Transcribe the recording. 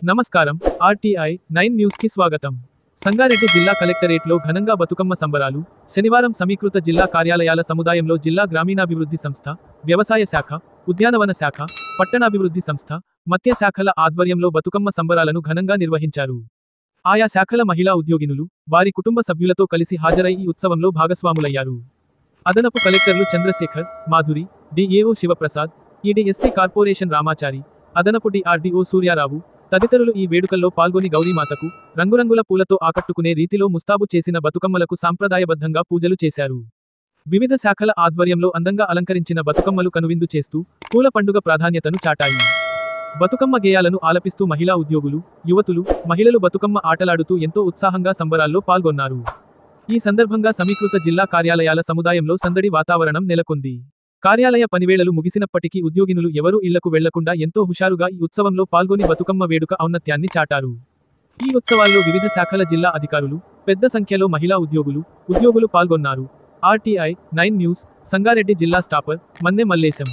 నమస్కారం. RTI 9 news కి స్వాగతం. సంగారెడ్డి జిల్లా కలెక్టరేట్లో ఘనంగా బతుకమ్మ సంబరాలు. శనివారం సమీకృత జిల్లా కార్యాలయాల సముదాయంలో జిల్లా గ్రామీణాభివృద్ధి సంస్థ, వ్యవసాయ శాఖ, ఉద్యానవన శాఖ, పట్టణాభివృద్ధి సంస్థ, మత్స్య శాఖల ఆధ్వర్యంలో బతుకమ్మ సంబరాలను ఘనంగా నిర్వహించారు. ఆయా శాఖల మహిళా ఉద్యోగినులు, వారి కుటుంబ సభ్యులతో కలిసి హాజరై ఈ ఉత్సవంలో భాగస్వాములయ్యారు. అదనపు కలెక్టర్లు Chandrasekhar, Madhuri, DAO Sivaprasad, EDSC corporation Ramachari, అదనపు డిఆర్డీఓ సూర్యారావు తదితరులు ఈ వేడుకల్లో పాల్గొని గౌరీమాతకు రంగురంగుల పూలతో ఆకట్టుకునే రీతిలో ముస్తాబు చేసిన బతుకమ్మలకు సాంప్రదాయబద్ధంగా పూజలు చేశారు. వివిధ శాఖల ఆధ్వర్యంలో అందంగా అలంకరించిన బతుకమ్మలు కనువిందు చేస్తూ పూల పండుగ ప్రాధాన్యతను చాటాయి. బతుకమ్మ గేయాలను ఆలపిస్తూ మహిళా ఉద్యోగులు, యువతులు, మహిళలు బతుకమ్మ ఆటలాడుతూ ఎంతో ఉత్సాహంగా సంబరాల్లో పాల్గొన్నారు. ఈ సందర్భంగా సమీకృత జిల్లా కార్యాలయాల సముదాయంలో సందడి వాతావరణం నెలకొంది. కార్యాలయ పనివేళలు ముగిసినప్పటికీ ఉద్యోగినులు ఎవరూ ఇళ్లకు వెళ్లకుండా ఎంతో హుషారుగా ఈ ఉత్సవంలో పాల్గొని బతుకమ్మ వేడుక ఔన్నత్యాన్ని చాటారు. ఈ ఉత్సవాల్లో వివిధ శాఖల జిల్లా అధికారులు, పెద్ద సంఖ్యలో మహిళా ఉద్యోగులు పాల్గొన్నారు. ఆర్టీఐ 9 న్యూస్, సంగారెడ్డి జిల్లా స్టాపర్ మన్నె మల్లేశం.